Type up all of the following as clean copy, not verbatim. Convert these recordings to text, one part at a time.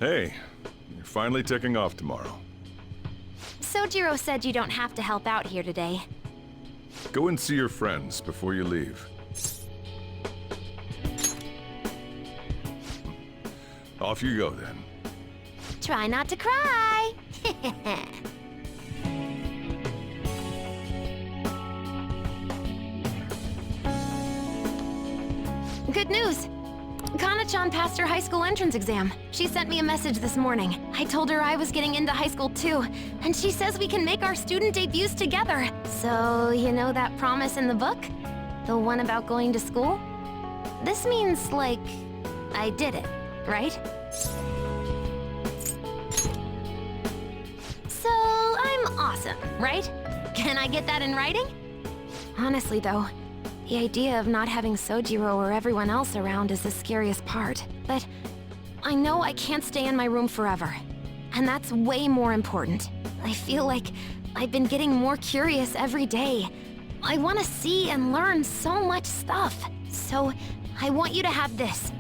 Hey, you're finally taking off tomorrow. Sojiro said you don't have to help out here today. Go and see your friends before you leave. Off you go, then. Try not to cry! Good news! Kana-chan passed her high school entrance exam. She sent me a message this morning. I told her I was getting into high school too, and she says we can make our student debuts together. So, you know that promise in the book? The one about going to school? This means, like, I did it, right? So, I'm awesome, right? Can I get that in writing? Honestly though, the idea of not having Sojiro or everyone else around is the scariest part. But I know I can't stay in my room forever. And that's way more important. I feel like I've been getting more curious every day. I want to see and learn so much stuff. So I want you to have this.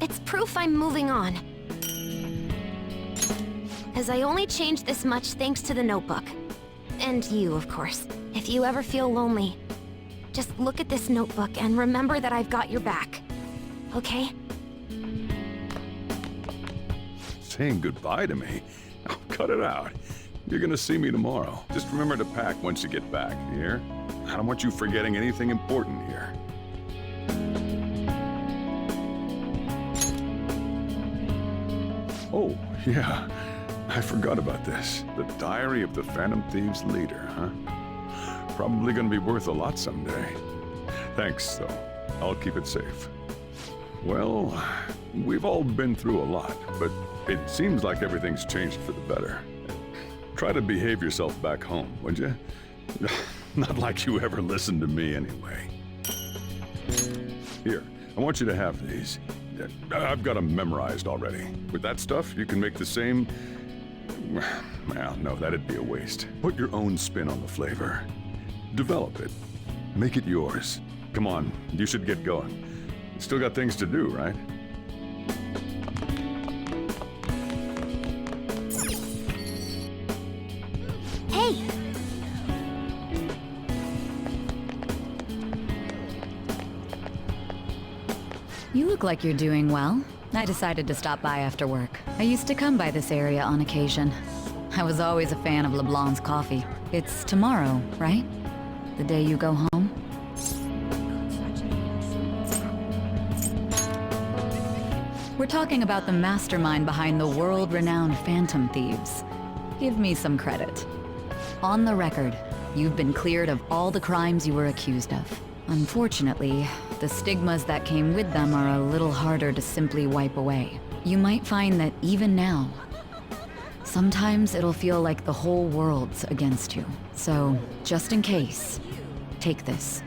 It's proof I'm moving on. As I only changed this much thanks to the notebook. And you, of course. If you ever feel lonely, just look at this notebook and remember that I've got your back. Okay? Saying goodbye to me? Oh, cut it out. You're gonna see me tomorrow. Just remember to pack once you get back, you hear? I don't want you forgetting anything important here. Oh, yeah. I forgot about this. The Diary of the Phantom Thieves leader, huh? Probably gonna be worth a lot someday. Thanks, though. I'll keep it safe. Well, we've all been through a lot, but it seems like everything's changed for the better. Try to behave yourself back home, would you? Not like you ever listened to me anyway. Here, I want you to have these. I've got them memorized already. With that stuff, you can make the same... Well, no, that'd be a waste. Put your own spin on the flavor. Develop it. Make it yours. Come on, you should get going. You still got things to do, right? Hey! You look like you're doing well. I decided to stop by after work. I used to come by this area on occasion. I was always a fan of LeBlanc's coffee. It's tomorrow, right? The day you go home? We're talking about the mastermind behind the world-renowned Phantom Thieves. Give me some credit. On the record, you've been cleared of all the crimes you were accused of. Unfortunately, the stigmas that came with them are a little harder to simply wipe away. You might find that even now, sometimes it'll feel like the whole world's against you. So, just in case, take this.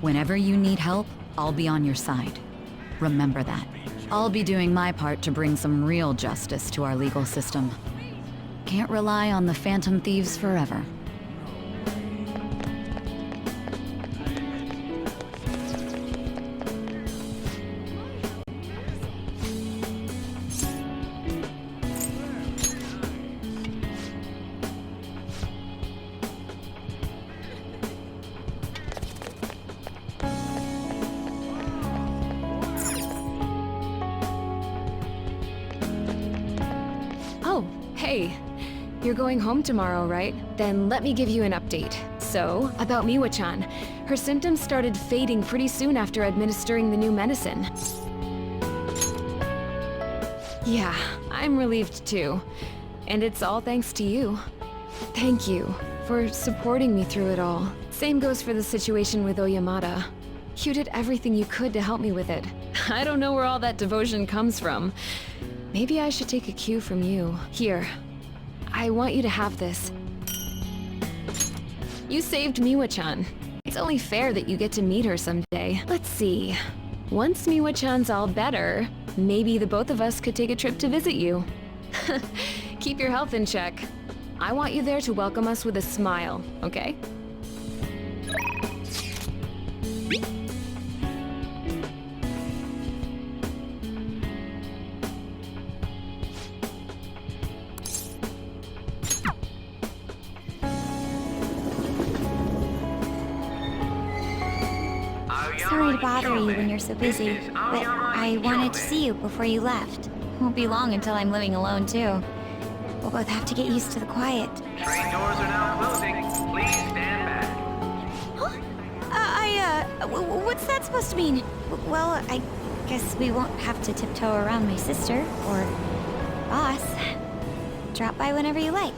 Whenever you need help, I'll be on your side. Remember that. I'll be doing my part to bring some real justice to our legal system. Can't rely on the Phantom Thieves forever. Hey, you're going home tomorrow, right? Then let me give you an update. So, about Miwa-chan. Her symptoms started fading pretty soon after administering the new medicine. Yeah, I'm relieved too. And it's all thanks to you. Thank you for supporting me through it all. Same goes for the situation with Oyamada. You did everything you could to help me with it. I don't know where all that devotion comes from. Maybe I should take a cue from you. Here, I want you to have this. You saved Miwa-chan. It's only fair that you get to meet her someday. Let's see. Once Miwa-chan's all better, maybe the both of us could take a trip to visit you. Keep your health in check. I want you there to welcome us with a smile, okay? Sorry to bother you when you're so busy, but I wanted to see you before you left. Won't be long until I'm living alone, too. We'll both have to get used to the quiet. Train doors are now closing. Please stand back. What's that supposed to mean? Well, I guess we won't have to tiptoe around my sister, or boss. Drop by whenever you like.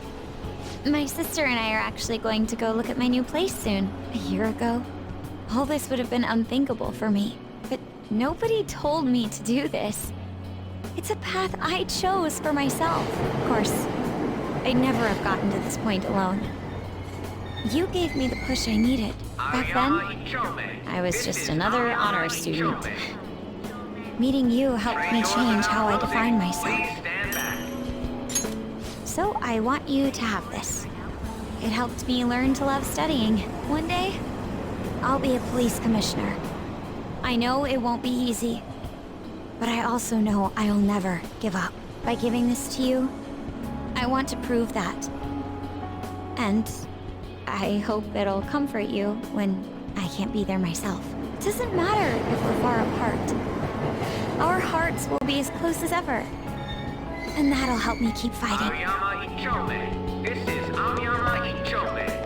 My sister and I are actually going to go look at my new place soon. A year ago, all this would have been unthinkable for me. But nobody told me to do this. It's a path I chose for myself. Of course, I'd never have gotten to this point alone. You gave me the push I needed. Back then, I was just another honor student. Meeting you helped me change how I define myself. So I want you to have this. It helped me learn to love studying. One day, I'll be a police commissioner. I know it won't be easy, but I also know I'll never give up. By giving this to you, I want to prove that. And I hope it'll comfort you when I can't be there myself. It doesn't matter if we're far apart. Our hearts will be as close as ever. And that'll help me keep fighting. Aoyama Ichome. This is Aoyama Ichome.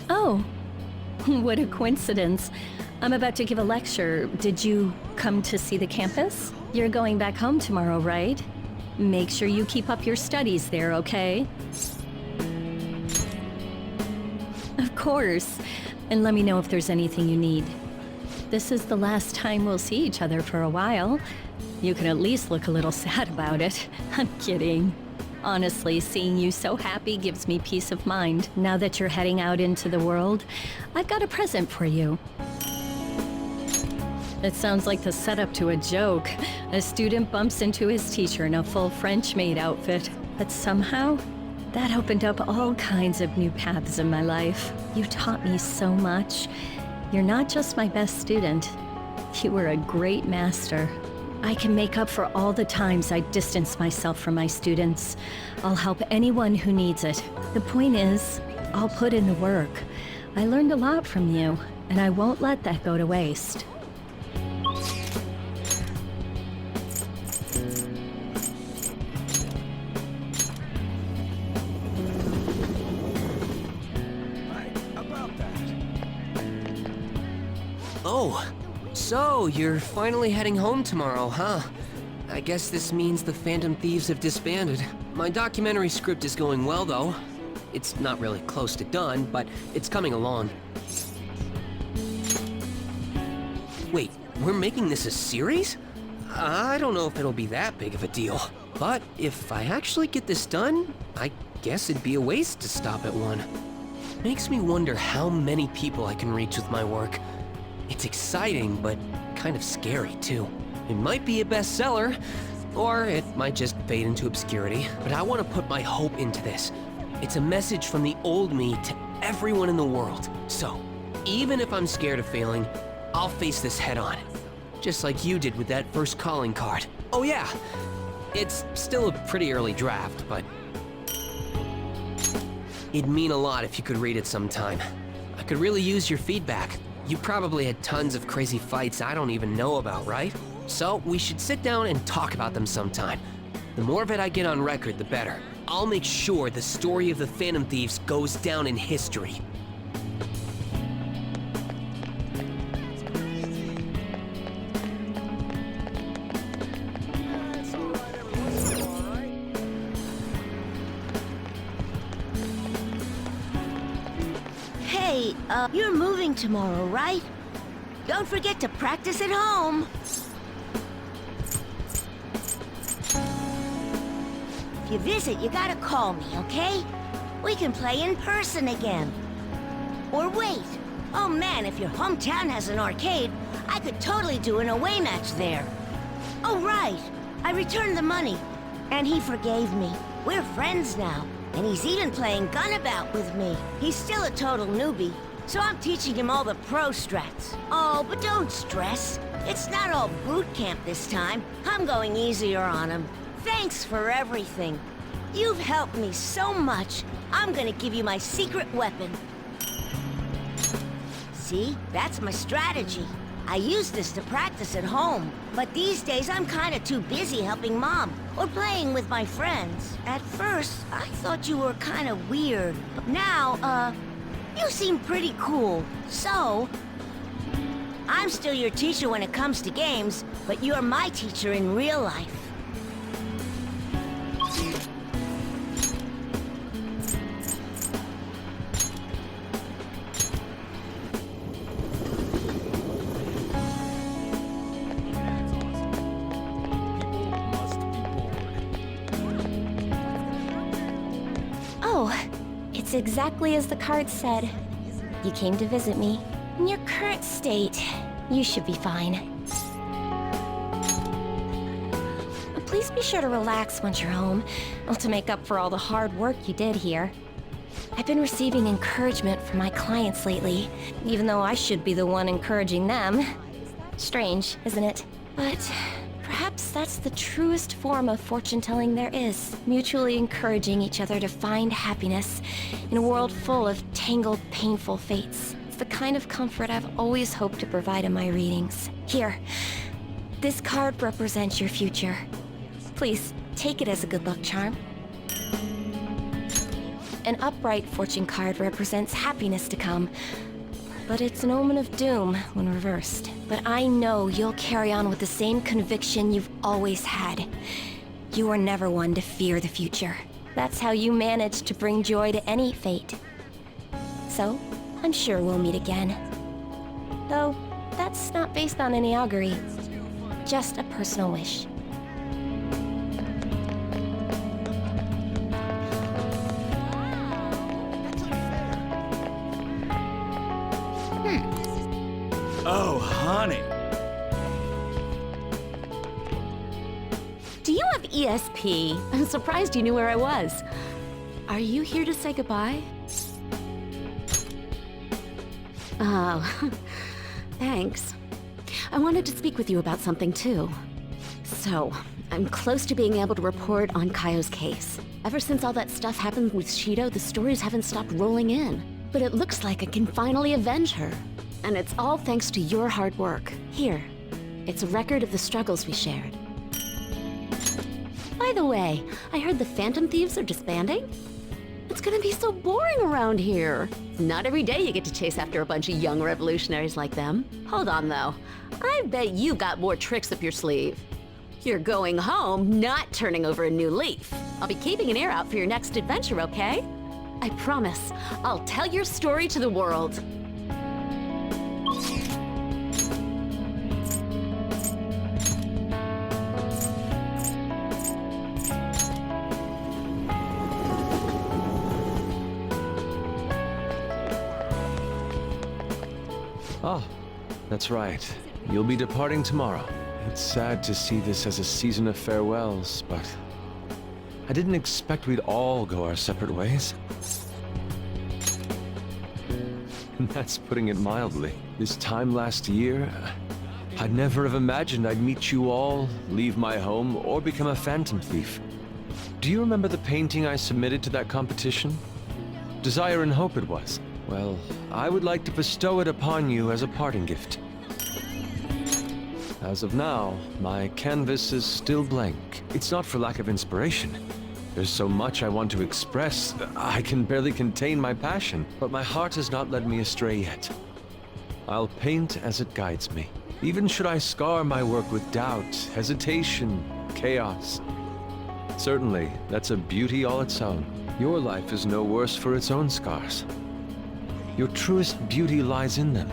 Oh, what a coincidence. I'm about to give a lecture. Did you come to see the campus? You're going back home tomorrow, right? Make sure you keep up your studies there, okay? Of course. And let me know if there's anything you need. This is the last time we'll see each other for a while. You can at least look a little sad about it. I'm kidding. Honestly, seeing you so happy gives me peace of mind. Now that you're heading out into the world, I've got a present for you. It sounds like the setup to a joke. A student bumps into his teacher in a full French maid outfit. But somehow, that opened up all kinds of new paths in my life. You taught me so much. You're not just my best student. You were a great master. I can make up for all the times I distanced myself from my students. I'll help anyone who needs it. The point is, I'll put in the work. I learned a lot from you, and I won't let that go to waste. Oh, so you're finally heading home tomorrow, huh? I guess this means the Phantom Thieves have disbanded. My documentary script is going well, though. It's not really close to done, but it's coming along. Wait, we're making this a series? I don't know if it'll be that big of a deal. But if I actually get this done, I guess it'd be a waste to stop at one. Makes me wonder how many people I can reach with my work. It's exciting, but kind of scary, too. It might be a bestseller, or it might just fade into obscurity, but I want to put my hope into this. It's a message from the old me to everyone in the world. So, even if I'm scared of failing, I'll face this head on. Just like you did with that first calling card. Oh yeah, it's still a pretty early draft, but it'd mean a lot if you could read it sometime. I could really use your feedback. You probably had tons of crazy fights I don't even know about, right? So we should sit down and talk about them sometime. The more of it I get on record, the better. I'll make sure the story of the Phantom Thieves goes down in history. Hey, you're moving tomorrow, right? Don't forget to practice at home. If you visit, you gotta call me, okay? We can play in person again. Or wait. Oh man, if your hometown has an arcade, I could totally do an away match there. Oh right, I returned the money, and he forgave me. We're friends now. And he's even playing Gunabout with me. He's still a total newbie, so I'm teaching him all the pro strats. Oh, but don't stress. It's not all boot camp this time. I'm going easier on him. Thanks for everything. You've helped me so much. I'm gonna give you my secret weapon. See, that's my strategy. I use this to practice at home, but these days I'm kinda too busy helping Mom or playing with my friends. At first, I thought you were kinda weird, but now, you seem pretty cool. So, I'm still your teacher when it comes to games, but you're my teacher in real life. Oh, it's exactly as the card said. You came to visit me. In your current state, you should be fine. Please be sure to relax once you're home, to make up for all the hard work you did here. I've been receiving encouragement from my clients lately, even though I should be the one encouraging them. Strange, isn't it? But perhaps that's the truest form of fortune-telling there is. Mutually encouraging each other to find happiness in a world full of tangled, painful fates. It's the kind of comfort I've always hoped to provide in my readings. Here, this card represents your future. Please, take it as a good luck charm. An upright fortune card represents happiness to come, but it's an omen of doom when reversed. But I know you'll carry on with the same conviction you've always had. You are never one to fear the future. That's how you manage to bring joy to any fate. So, I'm sure we'll meet again. Though, that's not based on any augury. Just a personal wish. Oh, honey. Do you have ESP? I'm surprised you knew where I was. Are you here to say goodbye? Oh, thanks. I wanted to speak with you about something too. So, I'm close to being able to report on Kaio's case. Ever since all that stuff happened with Shido, the stories haven't stopped rolling in. But it looks like I can finally avenge her. And it's all thanks to your hard work. Here, it's a record of the struggles we shared. By the way, I heard the Phantom Thieves are disbanding? It's gonna be so boring around here. Not every day you get to chase after a bunch of young revolutionaries like them. Hold on though, I bet you got more tricks up your sleeve. You're going home, not turning over a new leaf. I'll be keeping an ear out for your next adventure, okay? I promise, I'll tell your story to the world. Oh, that's right. You'll be departing tomorrow. It's sad to see this as a season of farewells, but I didn't expect we'd all go our separate ways. And that's putting it mildly. This time last year, I'd never have imagined I'd meet you all, leave my home, or become a phantom thief. Do you remember the painting I submitted to that competition? Desire and Hope it was. Well, I would like to bestow it upon you as a parting gift. As of now, my canvas is still blank. It's not for lack of inspiration. There's so much I want to express, I can barely contain my passion, but my heart has not led me astray yet. I'll paint as it guides me, even should I scar my work with doubt, hesitation, chaos. Certainly, that's a beauty all its own. Your life is no worse for its own scars. Your truest beauty lies in them,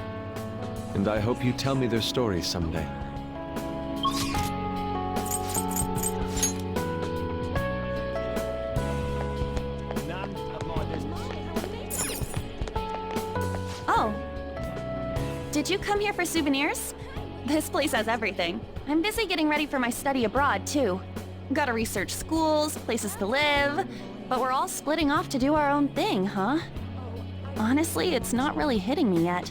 and I hope you tell me their stories someday. Oh. Did you come here for souvenirs? This place has everything. I'm busy getting ready for my study abroad, too. Gotta research schools, places to live, but we're all splitting off to do our own thing, huh? Honestly, it's not really hitting me yet.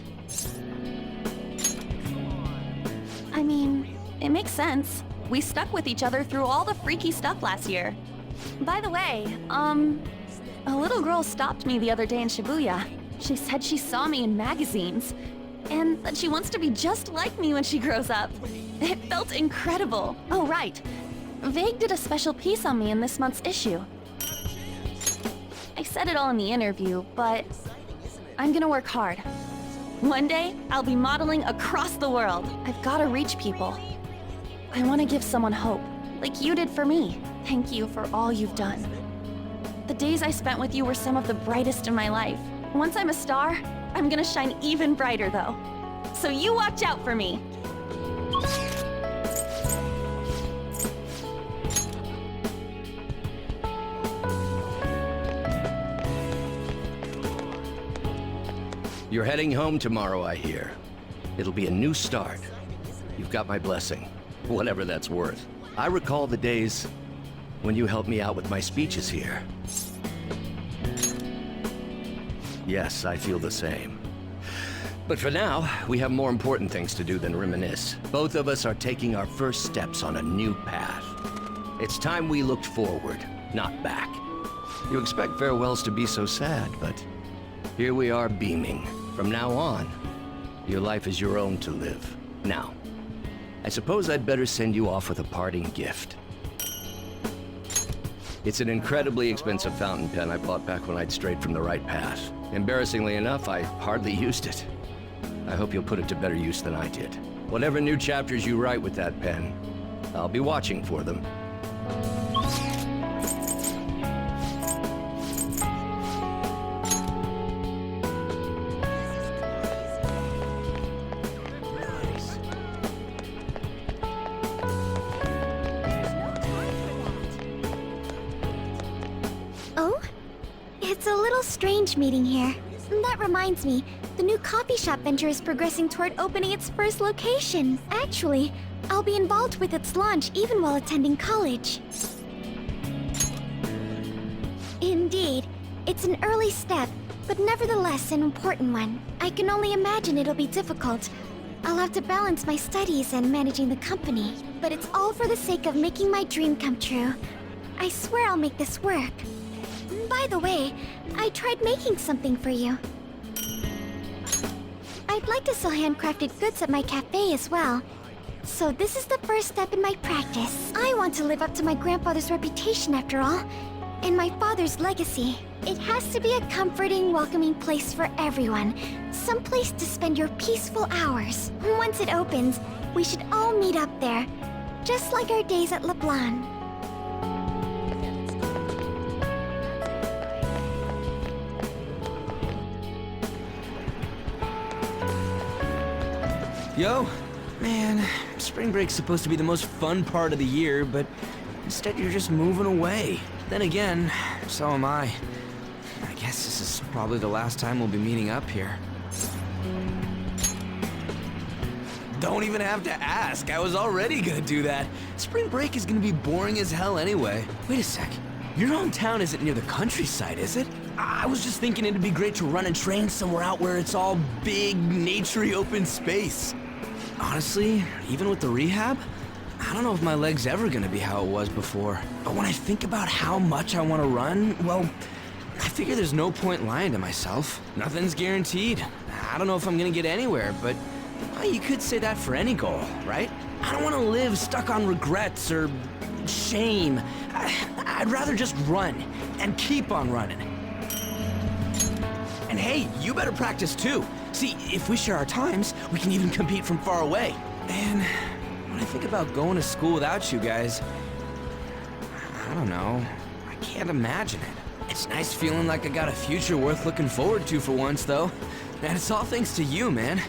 I mean, it makes sense. We stuck with each other through all the freaky stuff last year. By the way, a little girl stopped me the other day in Shibuya. She said she saw me in magazines, and that she wants to be just like me when she grows up. It felt incredible. Oh, right. Vague did a special piece on me in this month's issue. I said it all in the interview, but I'm gonna work hard. One day, I'll be modeling across the world. I've gotta reach people. I want to give someone hope, like you did for me. Thank you for all you've done. The days I spent with you were some of the brightest in my life. Once I'm a star, I'm gonna shine even brighter though. So you watch out for me. You're heading home tomorrow, I hear. It'll be a new start. You've got my blessing, whatever that's worth. I recall the days when you helped me out with my speeches here. Yes, I feel the same. But for now, we have more important things to do than reminisce. Both of us are taking our first steps on a new path. It's time we looked forward, not back. You expect farewells to be so sad, but here we are beaming. From now on, your life is your own to live. Now, I suppose I'd better send you off with a parting gift. It's an incredibly expensive fountain pen I bought back when I'd strayed from the right path. Embarrassingly enough, I hardly used it. I hope you'll put it to better use than I did. Whatever new chapters you write with that pen, I'll be watching for them. It's a little strange meeting here. That reminds me, the new coffee shop venture is progressing toward opening its first location. Actually, I'll be involved with its launch even while attending college. Indeed, it's an early step, but nevertheless an important one. I can only imagine it'll be difficult. I'll have to balance my studies and managing the company, but it's all for the sake of making my dream come true. I swear I'll make this work. By the way, I tried making something for you. I'd like to sell handcrafted goods at my cafe as well. So this is the first step in my practice. I want to live up to my grandfather's reputation after all, and my father's legacy. It has to be a comforting, welcoming place for everyone. Some place to spend your peaceful hours. Once it opens, we should all meet up there. Just like our days at LeBlanc. Yo, man, spring break's supposed to be the most fun part of the year, but instead you're just moving away. Then again, so am I. I guess this is probably the last time we'll be meeting up here. Don't even have to ask, I was already gonna do that. Spring break is gonna be boring as hell anyway. Wait a sec, your hometown isn't near the countryside, is it? I was just thinking it'd be great to run and train somewhere out where it's all big, naturey open space. Honestly, even with the rehab, I don't know if my leg's ever gonna be how it was before. But when I think about how much I want to run, well, I figure there's no point lying to myself. Nothing's guaranteed. I don't know if I'm gonna get anywhere, but well, you could say that for any goal, right? I don't want to live stuck on regrets or shame. I'd rather just run and keep on running. And hey, you better practice too. See, if we share our times, we can even compete from far away. And when I think about going to school without you guys, I don't know. I can't imagine it. It's nice feeling like I got a future worth looking forward to for once, though. And it's all thanks to you, man.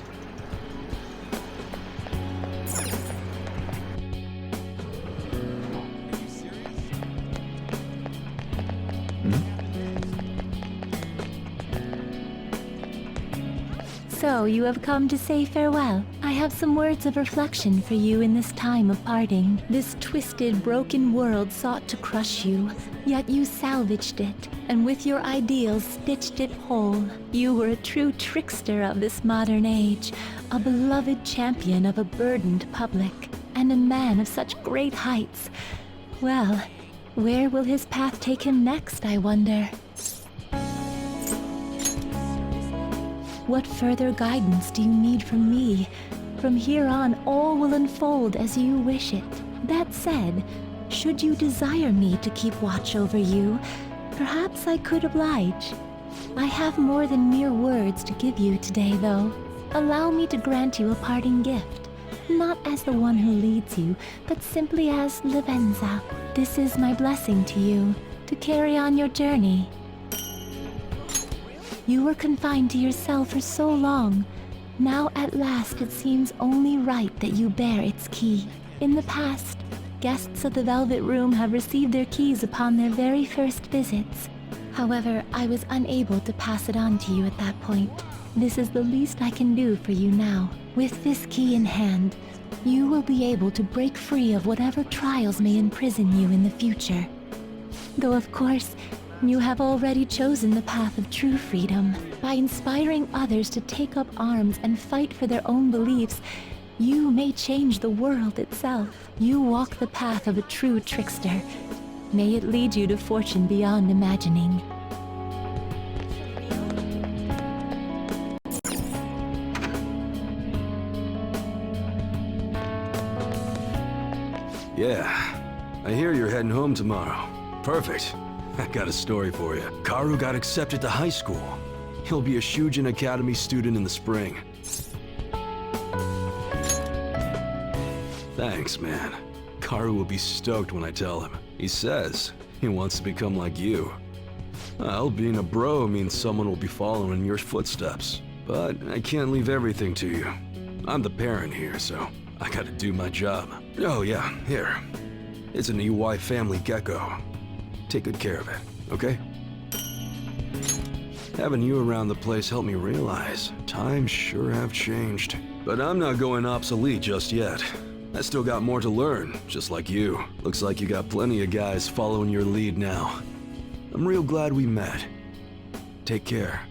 So you have come to say farewell. I have some words of reflection for you in this time of parting. This twisted, broken world sought to crush you, yet you salvaged it, and with your ideals stitched it whole. You were a true trickster of this modern age, a beloved champion of a burdened public, and a man of such great heights. Well, where will his path take him next, I wonder? What further guidance do you need from me? From here on, all will unfold as you wish it. That said, should you desire me to keep watch over you, perhaps I could oblige. I have more than mere words to give you today, though. Allow me to grant you a parting gift, not as the one who leads you, but simply as Lavenza. This is my blessing to you, to carry on your journey. You were confined to yourself for so long. Now at last it seems only right that you bear its key. In the past, guests of the Velvet Room have received their keys upon their very first visits. However, I was unable to pass it on to you at that point. This is the least I can do for you now. With this key in hand, you will be able to break free of whatever trials may imprison you in the future. Though of course, you have already chosen the path of true freedom. By inspiring others to take up arms and fight for their own beliefs, you may change the world itself. You walk the path of a true trickster. May it lead you to fortune beyond imagining. Yeah, I hear you're heading home tomorrow. Perfect. I got a story for you. Karu got accepted to high school. He'll be a Shujin Academy student in the spring. Thanks, man. Karu will be stoked when I tell him. He says he wants to become like you. Well, being a bro means someone will be following in your footsteps. But I can't leave everything to you. I'm the parent here, so I gotta do my job. Oh yeah, here. It's an EY family gecko. Take good care of it, okay? Having you around the place helped me realize times sure have changed. But I'm not going obsolete just yet. I still got more to learn, just like you. Looks like you got plenty of guys following your lead now. I'm real glad we met. Take care.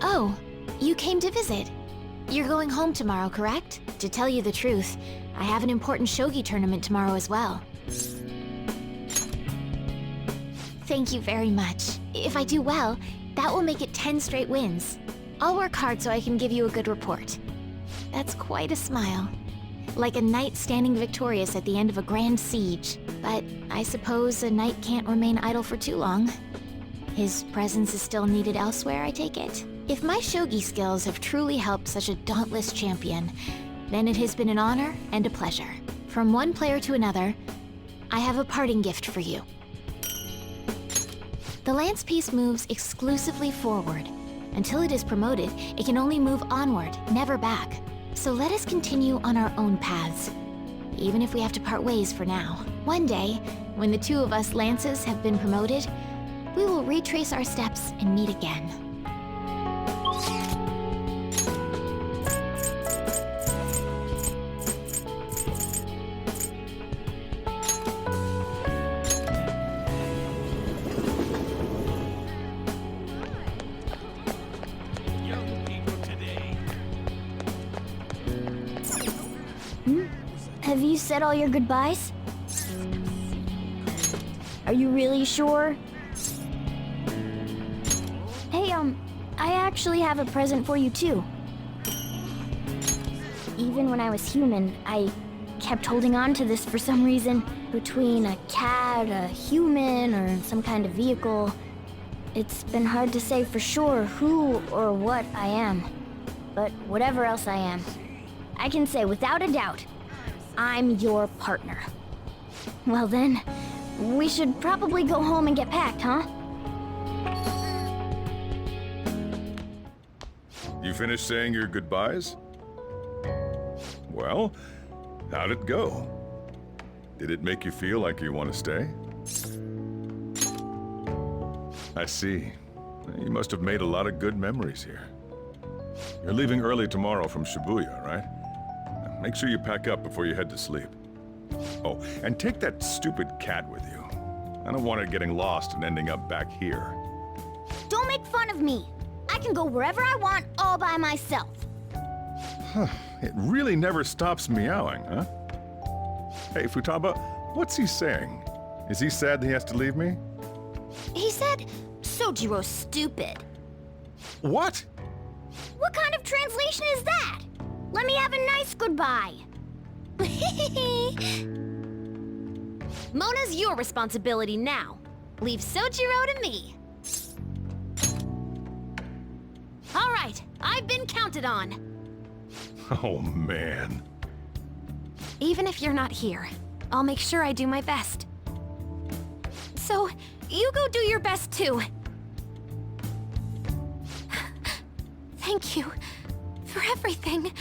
Oh, you came to visit. You're going home tomorrow, correct? To tell you the truth, I have an important shogi tournament tomorrow as well. Thank you very much. If I do well, that will make it 10 straight wins. I'll work hard so I can give you a good report. That's quite a smile. Like a knight standing victorious at the end of a grand siege. But I suppose a knight can't remain idle for too long. His presence is still needed elsewhere, I take it? If my shogi skills have truly helped such a dauntless champion, then it has been an honor and a pleasure. From one player to another, I have a parting gift for you. The lance piece moves exclusively forward. Until it is promoted, it can only move onward, never back. So let us continue on our own paths, even if we have to part ways for now. One day, when the two of us lances have been promoted, we will retrace our steps and meet again. Have you said all your goodbyes? Are you really sure? Hey, I actually have a present for you too. Even when I was human, I kept holding on to this for some reason. Between a cat, a human, or some kind of vehicle, it's been hard to say for sure who or what I am. but whatever else I am, I can say without a doubt, I'm your partner. Well then, we should probably go home and get packed, huh? You finished saying your goodbyes? Well, how'd it go? Did it make you feel like you want to stay? I see. You must have made a lot of good memories here. You're leaving early tomorrow from Shibuya, right? Make sure you pack up before you head to sleep. Oh, and take that stupid cat with you. I don't want it getting lost and ending up back here. Don't make fun of me. I can go wherever I want all by myself. It really never stops meowing, huh? Hey, Futaba, what's he saying? Is he sad that he has to leave me? He said, Sojiro's stupid. What? What kind of translation is that? Let me have a nice goodbye. Mona's your responsibility now. Leave Sojiro to me. All right, I've been counted on. Oh, man. Even if you're not here, I'll make sure I do my best. So, you go do your best too. Thank you for everything.